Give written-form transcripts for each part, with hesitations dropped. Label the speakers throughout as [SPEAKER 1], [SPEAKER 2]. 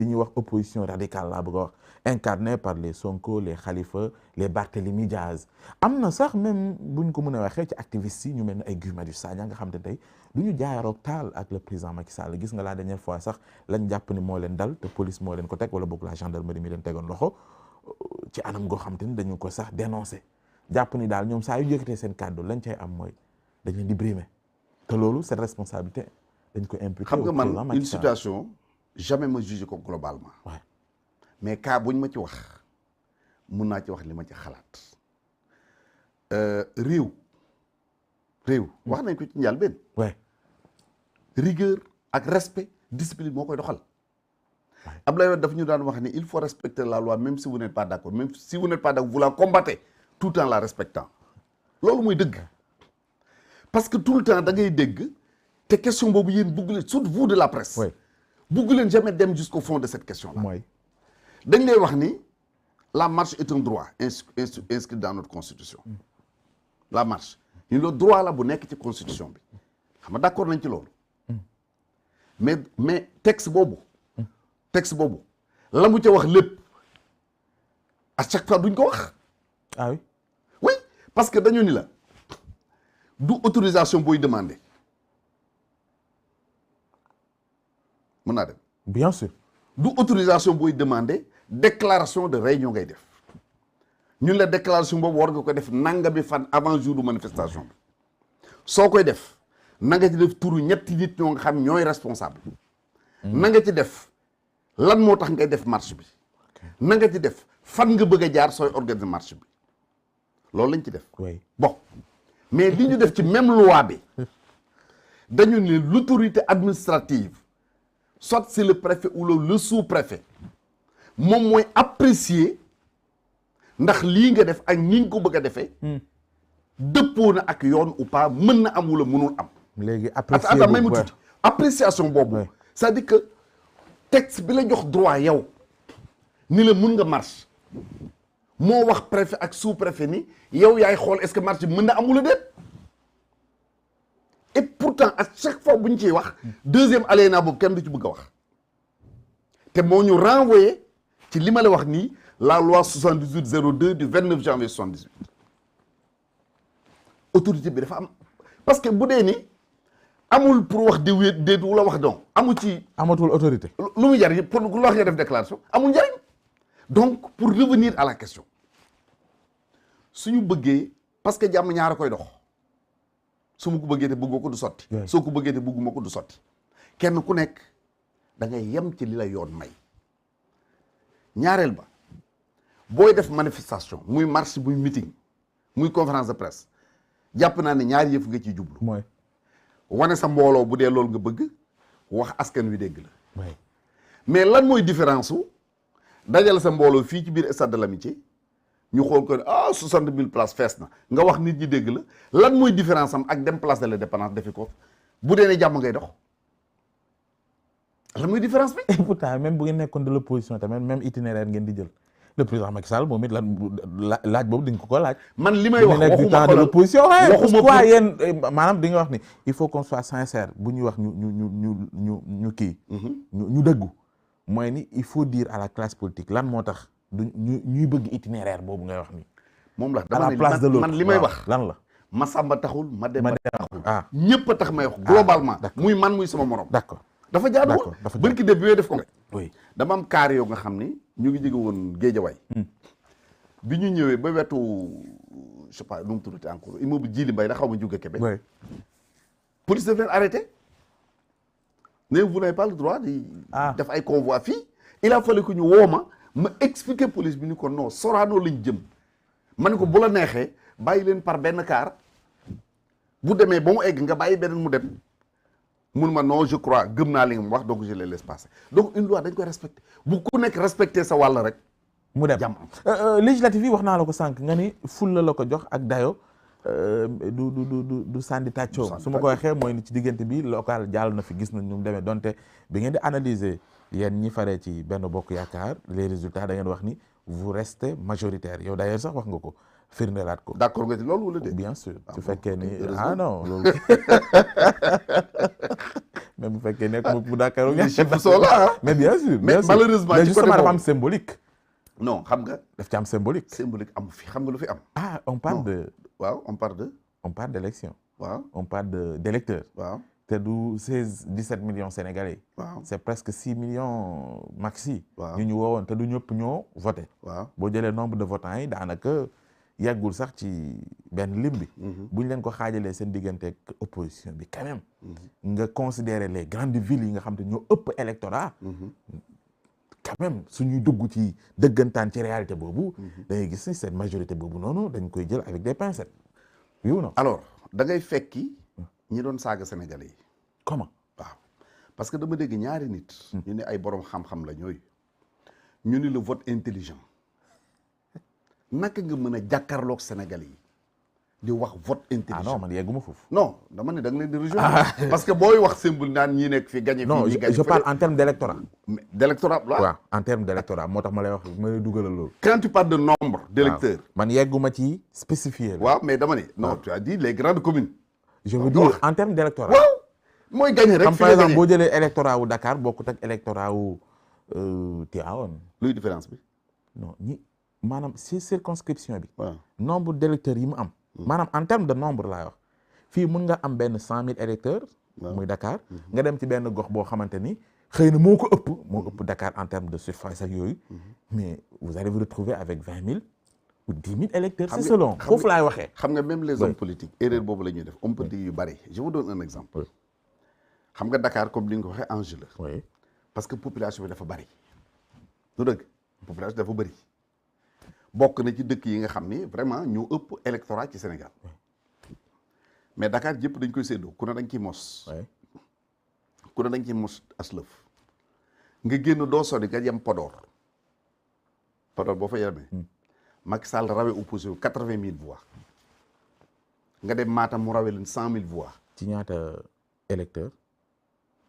[SPEAKER 1] li ñuy wax opposition radicale laa bëgg a wax incarné par les Sonko les Khalifa les Barthélémy Diaz am na sax même buñ ko mën a waxee ci activistes yi ñu mel ne ay Guy Marius Sagna nga xam te tey du ñu jaayaroog taal ak le président Macky Sall gis nga la dernière fois sax lañ jàpp ni moo leen dal te police moo leen ko teg wala boog la gendarmerie mi leen tegoon loxo ci anam goo xam te ni dañu ko sax dénoncé jàpp ni daal ñoom saa yu yëkkatee seen kàddu lañ cay am mooy dañ leen di brimer te loolu cette responsabilité dañ ko imputer.
[SPEAKER 2] xam nga man une situation jamais ma juger ko globalement.
[SPEAKER 1] Ouais.
[SPEAKER 2] mais cas buñ ma ci wax mun naa ci wax li ma ci xalaat réew wax nañ ko ci njëlbéen.
[SPEAKER 1] ouais.
[SPEAKER 2] rigueur ak respect discipline moo koy doxal. Abdoulaye Wade daf ñu daan wax ni il faut respecter la loi même si vous n'êtes pas d'accord même si vous n'êtes pas d'accord vous la combattez tout en la respectant loolu mooy dëgg parce que tout le temps da ngay dégg te question boobu yéen bugg leen surtout vous de la presse. bugg leen jamais dem jusqu'au fond de cette question là.
[SPEAKER 1] mooy
[SPEAKER 2] dañ lay wax ni la marche est un droit inscrit dans notre constitution. la marche ñu le droit la bu nekk ci constitution bi xam nga d'accord nañ ci loolu. mais texte boobu la mu ca wax lépp à chaque fois duñ ko wax.
[SPEAKER 1] ah oui.
[SPEAKER 2] oui parce que dañu ni la du autorisation booy demander mën naa dem.
[SPEAKER 1] bien sûr.
[SPEAKER 2] du autorisation booy demander déclaration de réunion ngay def ñun la déclaration boobu war nga ko def nangami fan avant jour de manifestation bi soo koy def na nga ci def turu ñetti nit ñoo nga xam ñooy responsable. na nga ci def lan moo tax ngay def marche bi. na nga ci def fan nga bëgg a jaar sooy organiser marche bi loolu lañ ci def.
[SPEAKER 1] oui
[SPEAKER 2] bon mais li ñu def ci même loi bi dañu ne l'autorité administrative soit c'est le préfet ou le sous-préfet moom mooy apprécier ndax lii nga def ak ni nga ko bëgg a defee. dëppoo na ak yoon ou pas mën na am wala mënul am.
[SPEAKER 1] léegi
[SPEAKER 2] may mu tuuti appréciation boobu. c'est-à-dire que texte bi la jox droit yow ni la mun nga marche moo wax préfet ak sous-préfet ni yow yaay xool est-ce que marche bi mën na am wala déet. et pourtant à chaque fois bu ñu ciy wax deuxième alinéa boobu kenn du ci bëgg a wax te moo ñu renvoyé ci li ma la wax nii la loi 7802 du 29 janvier 78 autorité bi dafa am parce que bu dee ni amul pour wax di wéet déet wala wax donc amu ci.
[SPEAKER 1] amatul autorité.
[SPEAKER 2] lu muy jariñ pour lu wax nga def déclaration amul njariñ donc pour revenir à la question suñu bëggee parce que jàmm ñaar a koy dox. su ma ko bëggee te bëggoo ko du sotti. soo ko bëggee te bëgguma ko du sotti. kenn ku nekk da ngay yem ci li la yoon may. ñaareel ba booy def manifestation muy marche muy meeting muy conférence de presse jàpp naa ne ñaari yëf nga ciy jublu.
[SPEAKER 1] mooy
[SPEAKER 2] wane sa mbooloo bu dee loolu nga bëgg wax askan wi dégg la.
[SPEAKER 1] oui
[SPEAKER 2] mais lan mooy différence su dajale sa mbooloo fii ci biir stade de l'amitié ñu xool ko 60 000 places fees na nga wax nit ñi dégg la lan mooy différence am ak dem place de l'Indépendance defi ko bu dee ne jàmm ngay dox lan mooy différence bi.
[SPEAKER 1] et pourtant même bu ngeen nekkoon de l'opposition tamit même itinéraire ngeen di jël le président Macky Sall moom it laaj boobu di nga ko laaj.
[SPEAKER 2] man li may wax waxuma
[SPEAKER 1] de l'opposition
[SPEAKER 2] waxuma
[SPEAKER 1] quoi yéen maanaam di nga wax ni il faut qu'on soit sincère bu ñuy wax ñu kii. ñu dëggu mooy ni il faut dire à la classe politique lan moo tax. ñuy bëgg itinéraire boobu ngay wax ni
[SPEAKER 2] moom la
[SPEAKER 1] dama ne
[SPEAKER 2] man li may wax
[SPEAKER 1] lan la
[SPEAKER 2] ma sàmba taxul ma dem taxul
[SPEAKER 1] ñëpp
[SPEAKER 2] a tax may wax globalement muy man muy sama morom
[SPEAKER 1] d'accord
[SPEAKER 2] dafa jaaduwul bërki def bi yooyu def ko
[SPEAKER 1] oui
[SPEAKER 2] dama am kaar yoo nga xam ni ñu ngi jóge woon Géejawaay bi ñu ñëwee ba wetu je sais pas nu mu tuddati encore immeuble Djily Mbaye da xaw ma jóge Québec police daf leen arrêté ne vous n'avez pas le droit di def ay convoi fii il a fallu que ñu woo ma expliquer police bi ni ko non Sorano lañ jëm ma ne ko bu la neexee bàyyi leen par benn car bu demee ba mu egg nga bàyyi beneen mu dem mun ma non je crois gëm naa li nga wax donc je les laisse passer donc une loi dañ koy respecter bu ku nekk respecter sa wàll rek
[SPEAKER 1] mu dem
[SPEAKER 2] jàmm am
[SPEAKER 1] législative yi wax naa la ko sànq nga ni fulla la ko jox ak dayo du sandi tàccoom su ma ko waxee mooy ni ci diggante bi local jàll na fi gis nañ ñu mu demee donte bi ngeen di analyser yéen ñi faree ci benn bokk yaakaar les résultats da ngeen wax ni vous restez majoritaire yow d'ailleurs sax wax nga ko firndelaat ko.
[SPEAKER 2] d'accord nga ci loolu wala déet.
[SPEAKER 1] bien sûr su fekkee ni non loolu mais bu fekkee nekk bu Dakar
[SPEAKER 2] les chiffres sont là
[SPEAKER 1] mais bien sûr
[SPEAKER 2] mais malheureusement
[SPEAKER 1] mais
[SPEAKER 2] ci côté
[SPEAKER 1] justement dafa am
[SPEAKER 2] boobu
[SPEAKER 1] symbolique
[SPEAKER 2] non xam nga
[SPEAKER 1] daf ci am symbolique
[SPEAKER 2] amu fi xam nga lu fi am
[SPEAKER 1] ah on parle
[SPEAKER 2] Non.
[SPEAKER 1] de
[SPEAKER 2] waaw on parle
[SPEAKER 1] d'élection
[SPEAKER 2] waaw
[SPEAKER 1] on parle d'électeurs
[SPEAKER 2] waaw
[SPEAKER 1] te du 17 millions sénégalais
[SPEAKER 2] waaw
[SPEAKER 1] c'est presque 6 millions maxi
[SPEAKER 2] waaw
[SPEAKER 1] ñu woowoon te du ñëpp ñoo voté
[SPEAKER 2] waaw
[SPEAKER 1] boo jëlee nombre de votants yi daanaka yàggul sax ci benn lim bi bu ñu leen ko xaajalee seen diggante ak opposition bi quand même nga considérer les grandes villes yi nga xam te ñoo ëpp électorat quand même suñuy dugg ci dëggantaan ci réalité boobu da ngay gis ni cette majorité boobu noonu dañ koy jël avec des pincettes oui ou non
[SPEAKER 2] alors da ngay fekki ñi doon saaga sénégalais yi
[SPEAKER 1] comment
[SPEAKER 2] waaw parce que dama dégg ñaari nit ñu ne ay borom xam-xam la ñooy ñu ni le vote intelligent naka nga mën a jàkkaarloog sénégalais yi di wax vote
[SPEAKER 1] ah
[SPEAKER 2] intelligent
[SPEAKER 1] non man yegguma foofu
[SPEAKER 2] non dama ne da nga leen di rejoindre parce que booy wax symbole naan ñi nekk fi gagné
[SPEAKER 1] non
[SPEAKER 2] fii ñi gagné
[SPEAKER 1] je parle en termes d'électorat
[SPEAKER 2] d'électorat
[SPEAKER 1] waaw en termes d'électorat moo tax ma lay wax ma lay dugalal loolu
[SPEAKER 2] quand tu parles de nombre d'électeurs
[SPEAKER 1] man yegguma ci spécifié la
[SPEAKER 2] waaw mais dama ne non tu as dit les grandes communes
[SPEAKER 1] je veux dire en termes d'électorat
[SPEAKER 2] waaw mooy gagné rek
[SPEAKER 1] comme
[SPEAKER 2] fi
[SPEAKER 1] par
[SPEAKER 2] la
[SPEAKER 1] exemple
[SPEAKER 2] gagné
[SPEAKER 1] boo jëlee électorat wu Dakar bokkut ak électorat wu Tivaouane
[SPEAKER 2] luy différence bi
[SPEAKER 1] non maanaam si circonscription bi
[SPEAKER 2] waaw
[SPEAKER 1] nombre d'électeurs yi mu am maanaam en terme de nombre laay wax fii mun nga am benn 100 000 électeurs muy Dakar nga dem ci benn gox boo xamante ni xëy na moo ëpp Dakar en terme de surface ak yooyu mais vous allez vous retrouver avec 20 000 ou 10 000 électeurs c'est selon foofu laay waxee
[SPEAKER 2] xam nga même les hommes politiques erreur boobu la ñuy def hommes politiques yu bari je vous donne un exemple xam nga Dakar comme li nga ko waxee enjeu la
[SPEAKER 1] oui
[SPEAKER 2] parce que population bi dafa bari du dëgg population dafa bari bokk na ci dëkk yi nga xam ni vraiment ñoo ëpp électorat ci Sénégal mais Dakar yëpp dañ koy séddoo ku ne dañ ciy mos ku ne dañ ciy mos aslëf nga génn doo sori nga yem Podor boo fa yemee Macky Sall rawee opposé wu 80 000 voix nga dem Matam mu rawee leen 100 000 voix
[SPEAKER 1] ci ñaata électeurs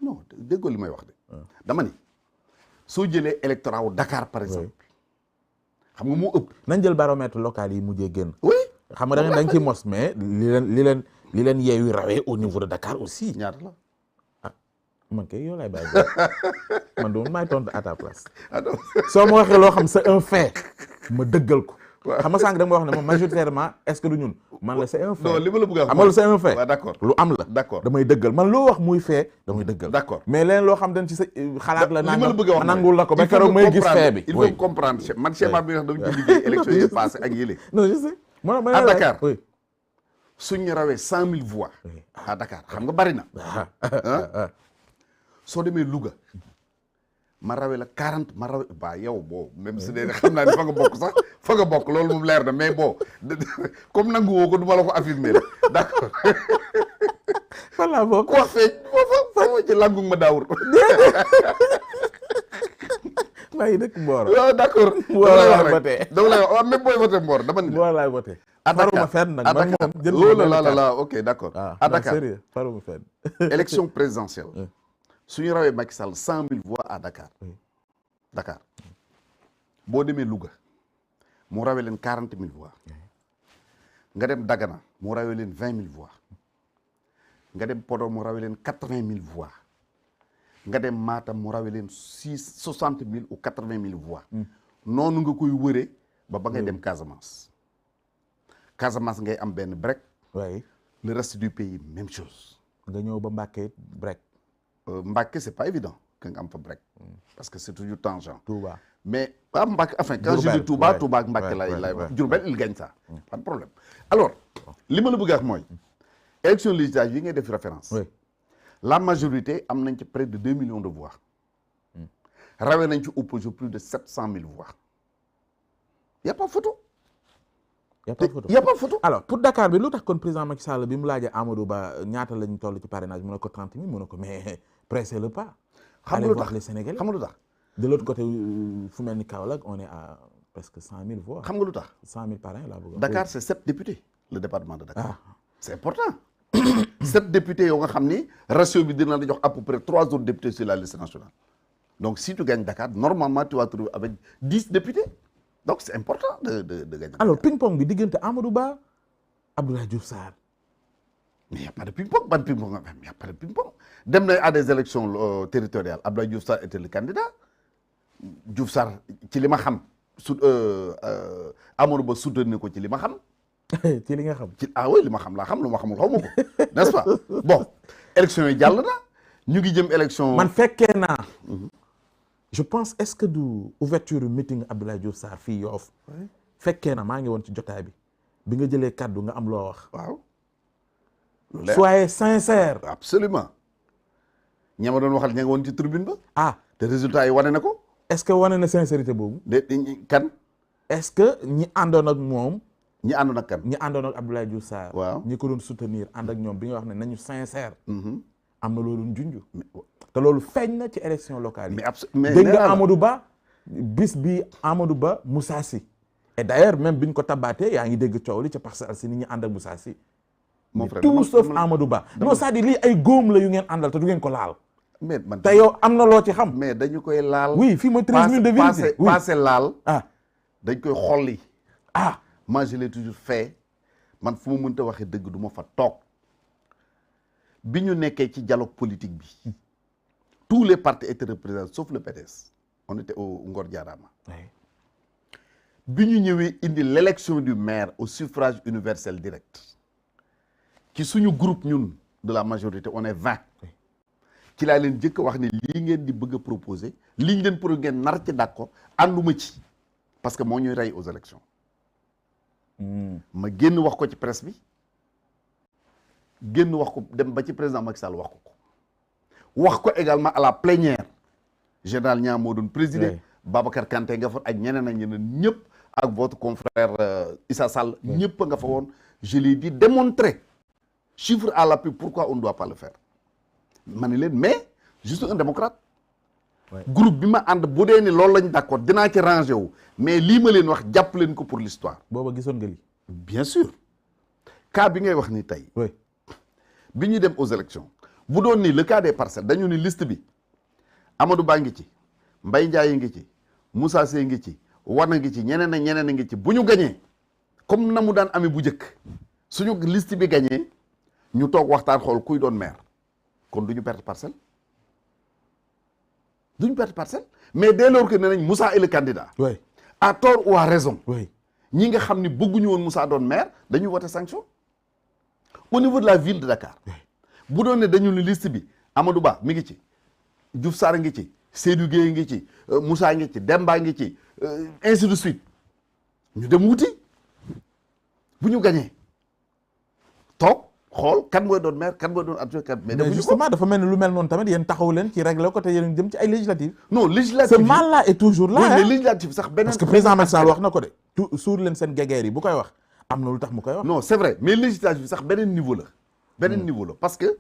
[SPEAKER 2] non déggoo li may wax de dama ni soo jëlee électorat wu Dakar par exemple xam nga moo ëpp
[SPEAKER 1] nañ jël baromètre local yi mujjee génn
[SPEAKER 2] oui
[SPEAKER 1] xam nga dañ ci mos mais li leen yeewi rawee au niveau de Dakar aussi
[SPEAKER 2] ñaata la
[SPEAKER 1] man kay yow laay bàyyi man doon maay tontu à ta place soo ma waxee loo xam c'est un fait ma dëggal ko xam nga sànq da nga ma wax ne moom majoritairement est-ce que du ñun man la c'est un fait
[SPEAKER 2] non li ma la bëgg a wax
[SPEAKER 1] amal c'est un fait
[SPEAKER 2] waaw d'accord
[SPEAKER 1] lu am la
[SPEAKER 2] d'accord
[SPEAKER 1] damay dëggal man loo wax muy fait damay dëggal
[SPEAKER 2] d'accord
[SPEAKER 1] mais leen loo xam dañ ci sa xalaat la
[SPEAKER 2] li ma la bëgg a wax
[SPEAKER 1] nangul la ko ba keroog may gis fait bi
[SPEAKER 2] il faut comprendre man schéma bi nga xam dama ci liggéey élection yi passé ak yële
[SPEAKER 1] non je sais
[SPEAKER 2] à Dakar
[SPEAKER 1] oui
[SPEAKER 2] suñu rawee 100 000 voix à Dakar xam nga bari na soo demee Louga ma rawee la 40 ma rawee ba yow boo même su dee xam naa ne fa nga bokk sax fa nga bokk loolu moom leer na mais bon comme nangu woo ko du ma la ko affirmer la d'accord
[SPEAKER 1] fan laa bokk
[SPEAKER 2] ku wax feeñ foofa ci langu ma daawur
[SPEAKER 1] maa ngi dëkk Mboro
[SPEAKER 2] waaw d'accord
[SPEAKER 1] Mboro laay voté
[SPEAKER 2] dama lay wax waaw même booy voté Mboro dama ni
[SPEAKER 1] Mboro laay voté
[SPEAKER 2] à
[SPEAKER 1] faruma fenn nag man moom jënd
[SPEAKER 2] oh là là là ok d'accord à Dakar
[SPEAKER 1] sérieux faruma fenn
[SPEAKER 2] élection présidentielle suñu rawee Macky Sall 100 000 voix à Dakar Dakar boo demee Louga mu rawee leen 40 000 voix nga dem Dagana mu rawee leen 20 000 voix nga dem Podor mu rawee leen 80 000 voix nga dem Matam mu rawee leen 60 000 ou 80 000 voix noonu nga koy wëree ba ngay dem Casamance ngay am benn break
[SPEAKER 1] oui
[SPEAKER 2] le reste du pays même chose
[SPEAKER 1] nga ñëw ba Mbacké break
[SPEAKER 2] Mbacké c'est pas évident que nga am fa break parce que c'est toujours tangent
[SPEAKER 1] Touba
[SPEAKER 2] mais Mbacké enfin quand je dis Touba Touba ak Mbacké lay wax Diourbel il gagne ça pas de problème alors li ma la bëgg a wax mooy élection législative yi ngay def référence la majorité am nañ ci près de 2 millions de voix rawee nañ ci opposé plus de 700 000 voix y a pas photo
[SPEAKER 1] y a pas photo
[SPEAKER 2] y a pas photo
[SPEAKER 1] alors pour Dakar bi lu tax kon président Macky Sall bi mu laajee Amadou Ba ñaata lañ toll ci parrainage mu ne ko 30 000 mu ne ko mais pressez le pas
[SPEAKER 2] xam nga
[SPEAKER 1] allez
[SPEAKER 2] lu
[SPEAKER 1] voir
[SPEAKER 2] tax
[SPEAKER 1] les Sénégalais
[SPEAKER 2] xam nga lu tax
[SPEAKER 1] de l'autre côté fu mel ni Kaolack on est à presque 100 000 voix
[SPEAKER 2] xam nga lu tax
[SPEAKER 1] 100 000 parrains laa bëgg
[SPEAKER 2] Dakar c'est 7 députés le département de Dakar c'est important 7 députés yoo nga xam ni ratio bi dina la jox à peu près 3 autres députés sur la liste nationale donc si tu gagnes Dakar normalement tu vas te trouver avec 10 députés donc c'est important de gagner
[SPEAKER 1] alors ping pong bi diggante Amadou Ba Abdoulaye Diouf Sarr
[SPEAKER 2] mais y a pas de ping-pong ban ping-pong y a pas de ping-pong dem na à des élections territoriales Abdoulaye Diouf Sarr était le candidat Diouf Sarr ci li ma xam Amadou Ba soutenir ko ci li ma xam.
[SPEAKER 1] ci li nga xam.
[SPEAKER 2] Oui li ma xam laa xam lu ma xamul xaw ma ko n'est-ce pas bon élection yi jàll na ñu ngi jëm élection.
[SPEAKER 1] man fekkee naa. je pense est-ce que du ouverture meeting Abdoulaye Diouf Sarr fii Yoff fekkee na maa ngi woon ci jotaay bi nga jëlee kaddu nga am loo wax.
[SPEAKER 2] waaw.
[SPEAKER 1] soyez sincère.
[SPEAKER 2] absolument ña ma doon waxal ña nga woon ci tribune ba. te résultat yi wane na ko.
[SPEAKER 1] est-ce que wane na sincérité boobu.
[SPEAKER 2] kan.
[SPEAKER 1] est-ce que ñi àndoon ak moom.
[SPEAKER 2] ñi àndoon ak kan.
[SPEAKER 1] ñi àndoon ak Abdoulaye Diouf Sarr.
[SPEAKER 2] waaw
[SPEAKER 1] ñi ko doon soutenir ànd ak ñoom bi nga wax ne nañu sincère. am na loolu junj. te loolu feeñ na ci élection locale yi.
[SPEAKER 2] mais
[SPEAKER 1] dégg nga Amadou Ba bis bi Amadou Ba Moussa Sy. et d'ailleurs même biñ ko tabaatee yaa ngi dégg coow li ca Parcelles Assainies ñi ànd ak Moussa Sy.
[SPEAKER 2] mon frère
[SPEAKER 1] tout sauf Amadou Ba. non c'est-à-dire lii ay góom la yu ngeen àndal te du ngeen ko laal.
[SPEAKER 2] mais man
[SPEAKER 1] te yow am na loo ci xam.
[SPEAKER 2] mais dañu koy laal.
[SPEAKER 1] oui fii mooy 13 minutes de vérité.
[SPEAKER 2] passé laal. dañ koy xolli. moi je l'ai toujours fait man fu ma mënta waxee dëgg du ma fa toog bi ñu nekkee ci dialogue politique bi tous les partis étaient représentés sauf le PDS on était au Ngor Diarama. bi ñu ñëwee indi l'élection du maire au suffrage universel direct ci suñu groupe ñun de la majorité on est 20 ci laa leen jëkk wax ne lii ngeen di bëgg a proposer lii ngeen pour ngeen nar ci d'accord ànduma ci parce que moo ñuy rey aux élections ma génn wax ko ci presse bi génn wax ko dem ba ci président Macky Sall wax ko également à la plénière général Niang moo doon présider Babacar Kanté nga fa ak ñeneen ak ñeneen ñëpp ak votre confrère Issa Sall ñëpp nga fa woon je l'ai dit démontrer chiffre à l'appui pourquoi on ne doit pas le faire ma ne leen mais je suis un démocrate groupe bi ma ànd bu dee ni loolu lañ d'accord dinaa ci rangé wu mais lii ma leen wax jàpp leen ko pour l'histoire
[SPEAKER 1] booba gisoon nga lii
[SPEAKER 2] bien sûr cas bi ngay wax ni tey bi ñu dem aux élections bu doon ni le cas des parcelles dañu ni liste bi Amadou Ba ngi ci Mbaye Ndiaye ngi ci Moussa Seye ngi ci Wana ngi ci ñeneen ak ñeneen a ngi ci bu ñu gañee comme na mu daan amee bu njëkk suñu liste bi gañee ñu toog waxtaan xool kuy doon maire kon du ñu perdre parcelle mais dès lors que ne nañ Moussa est le candidat à tort ou à raison ñi nga xam ni bëgguñu woon Moussa doon maire dañuy voter sanction au niveau de la ville de Dakar bu doon ne dañu ne liste bi Amadou Ba mi ngi ci Diouf Sarr ngi ci Seydou Gueye ngi ci Moussa ngi ci Demba ngi ci ainsi de suite ñu dem wuti bu ñu gañee toog xool kan mooy doon maire kan mooy doon adjoint kan mais
[SPEAKER 1] justement dafa mel ni lu mel noonu tamit yéen taxaw leen ci régler ko te yéen jëm ci ay législatives
[SPEAKER 2] non législative
[SPEAKER 1] ce mal là est toujours là
[SPEAKER 2] mais législative sax beneen
[SPEAKER 1] parce que président Macky Sall wax na ko de suur leen seen gegeer yi bu koy wax am na lu tax mu koy wax
[SPEAKER 2] non c'est vrai mais législative sax beneen niveau la parce que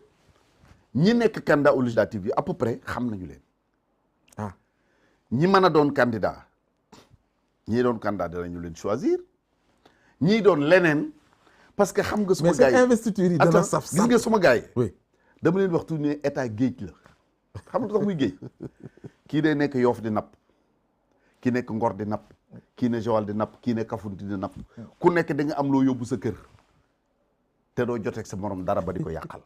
[SPEAKER 2] ñi nekk candidat aux législatives yi à peu près xam nañu leen ñi mën a doon candidat ñii doon candidat danañu leen choisir ñii doon leneen parce que xam nga suma gars yi
[SPEAKER 1] investiture yi dana saf
[SPEAKER 2] gis nga suma gars yi dama leen wax tuuti ne état géej la xam nga tax muy géej kii day nekk Yoff di napp kii nekk Ngor di napp kii ne Joal di napp kii ne Kafountine di napp ku nekk da nga am loo yóbbu sa kër te doo joteeg sa morom dara ba di ko yàqal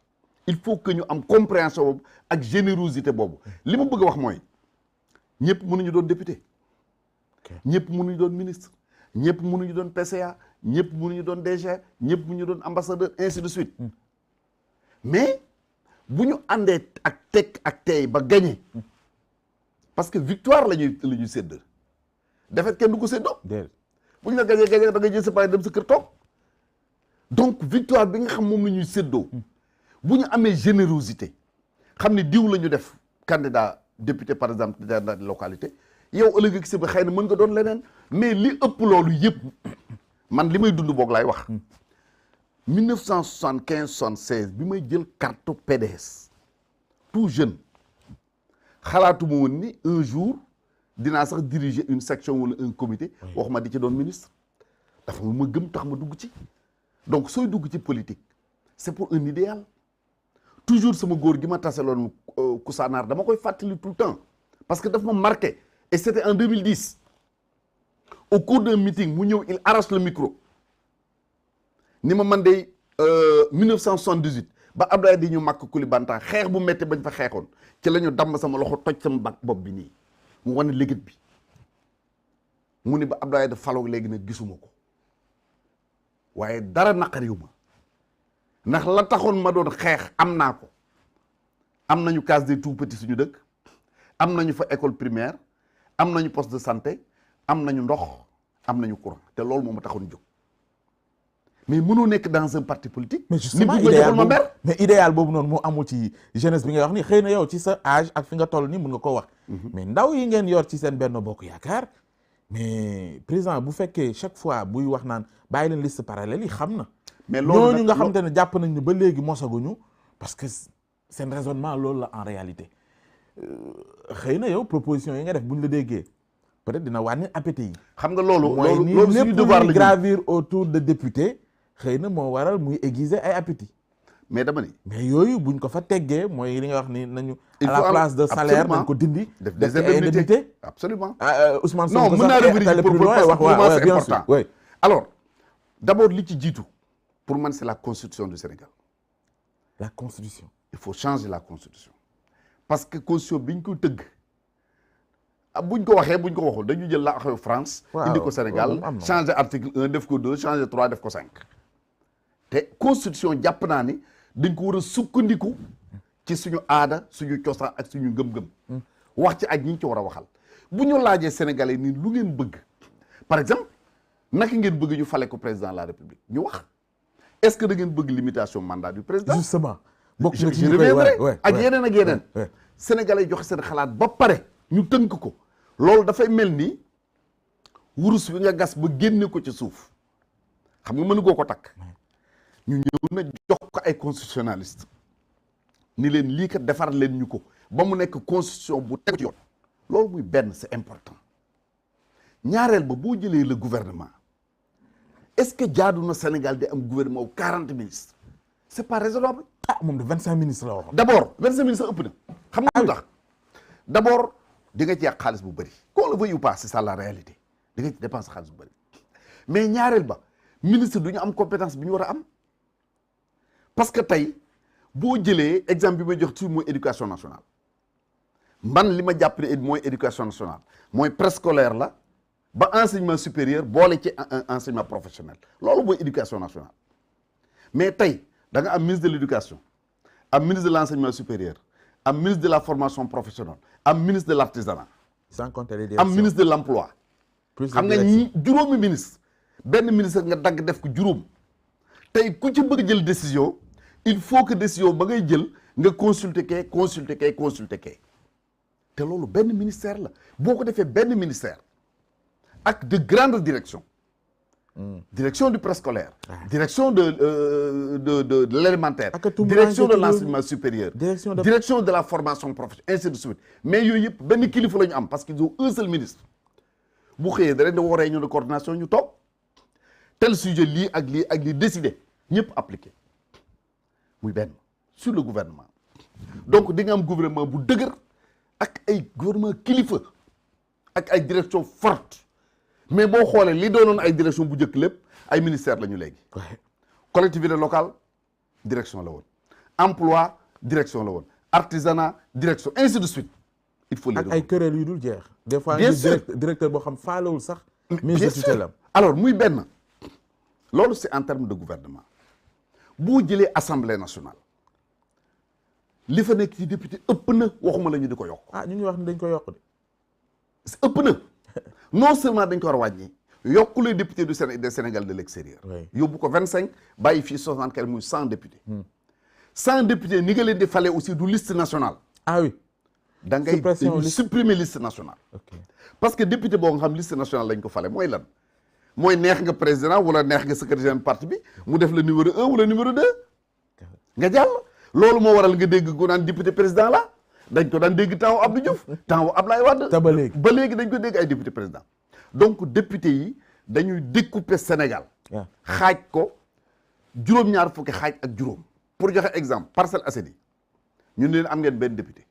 [SPEAKER 2] il faut que ñu am compréhension boobu ak générosité boobu li ma bëgg a wax mooy ñëpp mënuñu doon député ñëpp mënuñu doon ministre ñëpp mënuñu doon PCA ñëpp mënuñu doon DG ñëpp mënuñu doon ambassadeur ainsi de suite mais bu ñu àndee ak teg ak tey ba gagné parce que victoire la ñuy sédd défaite kenn du ko séddoo bu ñu la gagné da nga jël sa pare dem sa kër toog donc victoire bi nga xam moom la ñuy séddoo bu ñu amee générosité xam ne diw la ñu def candidat député par exemple dans la localité yow ëllëg si ba xëy na mën nga doon leneen mais li ëpp loolu yëpp man li may dund boog laay wax 1975 76 bi may jël carte PDS tout jeune xalaatuma woon ni un jour dinaa sax diriger une section wala un comité waxuma di ci doon ministre dafa ma gëm tax ma dugg ci donc sooy dugg ci politique c'est pour un idéal toujours sama góor gi ma taseloon Kousanaar dama koy fàttali tout le temps parce que daf ma marqué et c'était en 2010 au cours d'un meeting mu ñëw il arrache le micro ni ma man de 1978 ba Abdoulaye di ñu màkk Koulibantang xeex bu métti bañ fa xeexoon ci la ñu damm sama loxo toj sama bopp bi nii mu wane liggéey bi mu ni ba Abdoulaye da faloo léegi nag gisuma ko waaye dara naqariw ma ndax la taxoon ma doon xeex am naa ko am nañu case des tout petits suñu dëkk am nañu fa école primaire am nañu poste de santé am nañu ndox am nañu courant te loolu moo ma taxoon jóg mais mënoo nekk dans un parti politique.
[SPEAKER 1] mais justement idéal boobu noonu moo amul ci jeunesse bi ngay wax ni xëy na yow ci sa âge ak fi nga toll nii mën nga koo wax. mais ndaw yi ngeen yor ci seen Benno Bokk Yaakaar mais président bu fekkee chaque fois buy wax naan bàyyi leen liste parallèle yi xam na. mais loolu ñooñu nga xamante ne jàpp nañ ne ba léegi mosaguñu parce que seen raisonnement loolu la en réalité xëy na yow proposition yi nga def buñ la déggee peut-être dina wàññi appétit yi.
[SPEAKER 2] xam nga loolu
[SPEAKER 1] loolu suñu devoir la gravir autour de député xëy na moo waral muy aiguiser ay appétit.
[SPEAKER 2] mais dama ni.
[SPEAKER 1] mais yooyu buñ ko fa teggee mooy li nga wax ni nañu. à la place de salaire nañ ko dindi.
[SPEAKER 2] def des indemnités absolument.
[SPEAKER 1] Ousmane
[SPEAKER 2] non
[SPEAKER 1] Sonko
[SPEAKER 2] mën naa revenir pour moi c'est
[SPEAKER 1] bien
[SPEAKER 2] important.
[SPEAKER 1] sûr.
[SPEAKER 2] alors d'abord li ci jiitu pour man c'est la constitution du Sénégal.
[SPEAKER 1] la constitution.
[SPEAKER 2] il faut changer la constitution parce que constitution biñ ko tëgg buñ ko waxee buñ ko waxul dañu jël la xew France. indi ko Sénégal changer article 1 def ko 2 changer 3 def ko 5. te constitution jàpp naa ni dañ ko war a sukkandiku ci suñu aada suñu cosaan ak suñu ngëm-ngëm. wax ci ak ñi ñu ci war a waxal bu ñu laajee Sénégalais ni lu ngeen bëgg par exemple naka ngeen bëgg ñu fale ko président de la République ñu wax est-ce que da ngeen bëgg limitation mandat du président.
[SPEAKER 1] justement bokk
[SPEAKER 2] na ci je reviendrai ak yeneen ak yeneen. Sénégalais yi joxe seen xalaat ba pare ñu tënk ko loolu dafay mel ni wurus bi nga gas ba génne ko ci suuf xam nga mënu goo ko takk. ñu ñëw na jox ko ay constitutionnaliste ni leen lii kat defar leen ñu ko ba mu nekk constitution bu teg ci yoon loolu muy benn c'est important ñaareel ba boo jëlee le gouvernement est-ce que jaadu na Sénégal di am gouvernement wu 40 ministres c'est pas raisonnable.
[SPEAKER 1] moom de 25 ministres la waxoon.
[SPEAKER 2] d'abord 25 ministres ëpp na xam nga lu tax d'abord di nga ci yàq xaalis bu bëri qu'on le veuille ou pas c'est ça la réalité di nga ci dépenser xaalis bu bëri mais ñaareel ba ministre du ñu am compétence bi ñu war a am. parce que tey boo jëlee exemple bi may jox ci mooy éducation nationale man li ma jàpp ne mooy éducation nationale mooy préscolaire la ba enseignement supérieur boole ci enseignement professionnel loolu mooy éducation nationale mais tey da nga am ministre de l'éducation am ministre de l'enseignement supérieur am ministre de la formation professionnelle am ministre de l'artisanat
[SPEAKER 1] sans compter les
[SPEAKER 2] am ministre de l'emploi xam nga ñi juróomi ministre benn ministre nga dagg def ko juróom tey ku ci bëgg jël décision il faut que décision ba ngay jël nga consulter kay te loolu benn ministère la boo ko defee benn ministère ak de grandes directions direction du préscolaire direction de l'élémentaire direction de l'enseignement supérieur direction de la formation professionnelle ainsi de suite mais yooyu yëpp benn kilifa la ñu am parce qu'ils ont un seul ministre bu xëyee da leen di woo réunion de coordination ñu toog tel sujet lii ak lii décidé ñëpp appliqué muy benn sur le gouvernement donc di nga am gouvernement bu dëgër ak ay gouvernement kilifa ak ay direction forte mais boo xoolee li doonoon ay direction bu njëkk lépp ay ministère la ñu léegi collectivité locale direction la woon emploi direction la woon artisanat direction ainsi de suite il faut les
[SPEAKER 1] ak ay querelles yu dul jeex des fois directeur boo xam faalewul sax
[SPEAKER 2] bien sûr alors muy benn loolu c'est en termes de gouvernement boo jëlee assemblée nationale li fa nekk ci député ëpp na waxuma la ñu di ko yokk.
[SPEAKER 1] ñu ngi wax ni dañ ko yokk de.
[SPEAKER 2] ëpp na non seulement dañ ko war a wàññi yokku les députés du Sénégal de l'extérieur. yóbbu ko 25 bàyyi fii 64 muy 100 députés. 100 députés ni nga leen di fale aussi du liste nationale.
[SPEAKER 1] Oui.
[SPEAKER 2] da ngay supprimer liste nationale. parce que député boo nga xam liste nationale lañ ko fale mooy lan. mooy neex nga président wala neex nga secrétaire général parti bi mu def le numéro 1 wala numéro 2 nga jàll loolu moo waral nga dégg ko naan député président la dañ ko daan dégg temps Abdou Diouf temps Abdoulaye Wade ba léegi dañ ko dégg ay député président donc député yi dañuy découper Sénégal xaaj ko juróom-ñaar fukki xaaj ak juróom pour joxe exemple Parcelles Assainies ñun leen am ngeen benn député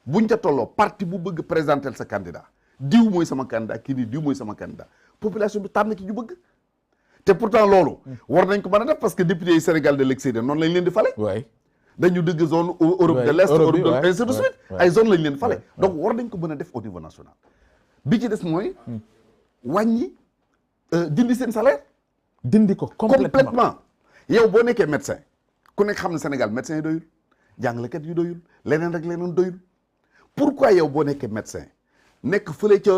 [SPEAKER 2] buñ ca tolloo parti bu bëgg présenter sa candidat diw mooy sama candidat kii nii diw mooy sama candidat population bi tànn ki ñu bëgg te pourtant loolu war nañ ko mën a def parce que député yi Sénégal de l'extérieur noonu lañ leen di fale
[SPEAKER 1] waay
[SPEAKER 2] dañu dëgg zone Europe de l'Est Europe de ainsi de suite
[SPEAKER 1] ouais.
[SPEAKER 2] ay zone lañ leen fale donc war nañ ko mën a def au niveau national bi ci des mooy wàññi dindi seen salaire
[SPEAKER 1] dindi ko complètement
[SPEAKER 2] yow boo nekkee médecin ku nekk xam ne Sénégal médecin yi doyul jàngalekat yu doyul leneen rek leneen doyul pourquoi yow boo nekkee médecin nekk fële ca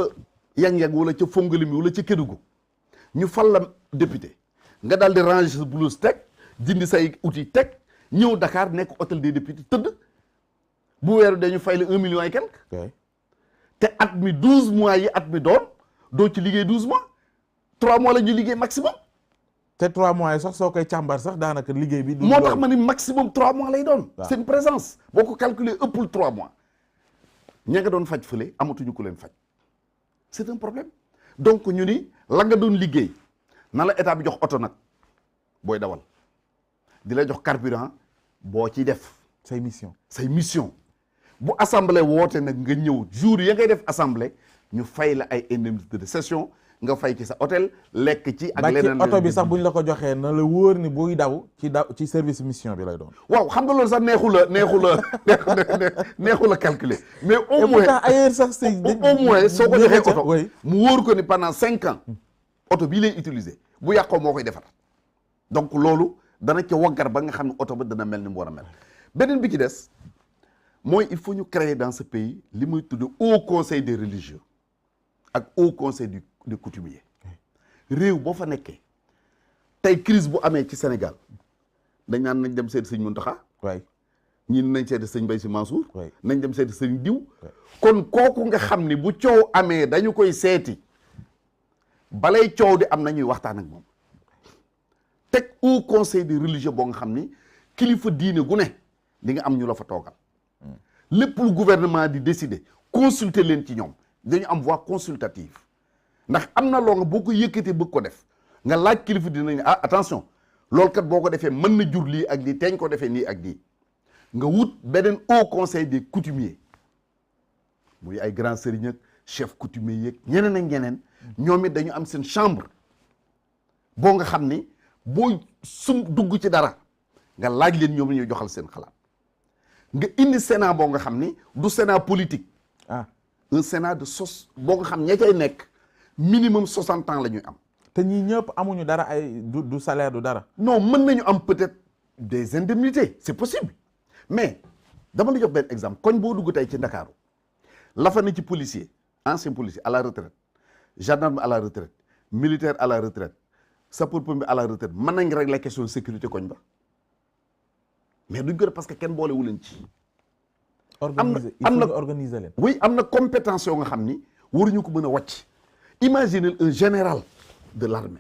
[SPEAKER 2] yang-yang wala ca Fongolimbi wala ca Kédougou ñu fal la député nga daal di ranger sa blouse teg dindi say outils teg ñëw Dakar nekk hôtel des députés tëdd bu weeru dañu fay la 1 million et quelque te at mi 12 mois yi at mi doon doo ci liggéey 12 mois 3 mois la ñuy liggéey maximum
[SPEAKER 1] te 3 mois yi sax soo koy càmbar sax daanaka liggéey bi.
[SPEAKER 2] moo tax ma ni maximum 3 mois lay doon. waaw seen présence boo ko calculer ëppul 3 mois. ña nga doon faj fële amatuñu ku leen faj c'est un problème donc ñu ni la nga doon liggéey na la état bi jox oto nag booy dawal di la jox carburant boo ciy def.
[SPEAKER 1] say
[SPEAKER 2] mission bu assemblée woote nag nga ñëw jour ya ngay def assemblée ñu fay la ay indemnité de session. nga fay ci sa hôtel lekk ci ak leneen
[SPEAKER 1] oto bi sax buñ la ko joxee na la wóor ni buy daw ci service mission bi lay doon.
[SPEAKER 2] waaw xam nga loolu sax neexu la calculer. mais au moins
[SPEAKER 1] ailleurs sax
[SPEAKER 2] au moins soo ko joxee oto mu wóor ko ni pendant 5 ans oto bii lay utiliser bu yàqoo moo koy defar donc loolu dana ca waggar ba nga xam ne oto ba dana mel ni mu war a mel. beneen bi ci des mooy il faut ñu créer dans ce pays li muy tudd haut conseil des religieux ak haut conseil des coutumiers réew boo fa nekkee tey crise bu amee ci Sénégal dañ naan nañ dem seeti sëñ Mountakha
[SPEAKER 1] waay
[SPEAKER 2] ñii nañ seeti sëñ Mbaye Sy Mansour nañ dem seeti sëñ diw kon kooku nga xam ni bu coow amee dañu koy seeti balay coow di am nañuy waxtaan ak moom teg haut conseil des religieux boo nga xam ni kilifa diine gu ne di nga am ñu la fa toogal lépp lu gouvernement di décider consulter leen ci ñoom dañu am voix consultative ndax am na loo nga boo ko yëkkatee bëgg ko def nga laaj kilifa dinañ ne attention loolu kat boo ko defee mën na jur lii ak lii teñ ko defee nii ak lii nga wut beneen haut conseil des coutumiers muy ay grand sëriñ ak chef coutumier yeeg ñeneen ak ñeneen ñoom it dañu am seen chambre boo nga xam ni boo dugg ci dara nga laaj leen ñoom ñuy joxal seen xalaat nga indi sénat boo nga xam ni du sénat politique un sénat de boo nga xam ña cay nekk minimum 60 ans la ñuy am.
[SPEAKER 1] te ñii ñëpp amuñu dara du salaire du dara.
[SPEAKER 2] non mën nañu am peut-être des indemnités c'est possible mais dama la jox benn exemple koñ boo dugg tey ci Ndakaaru la fa ne ci policier ancien policier à la retraite gendarme à la retraite militaire à la retraite sapeur-pompier à la retraite mën nañ régler question sécurité koñ ba mais duñ ko def parce que kenn boole wu leen ci.
[SPEAKER 1] organiser leen.
[SPEAKER 2] oui am na compétence yoo nga xam ni waruñu ko mën a wàcc. Imaginez un général de l'armée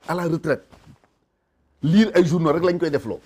[SPEAKER 2] à la retraite lire ay journaux rek lañ koy defloo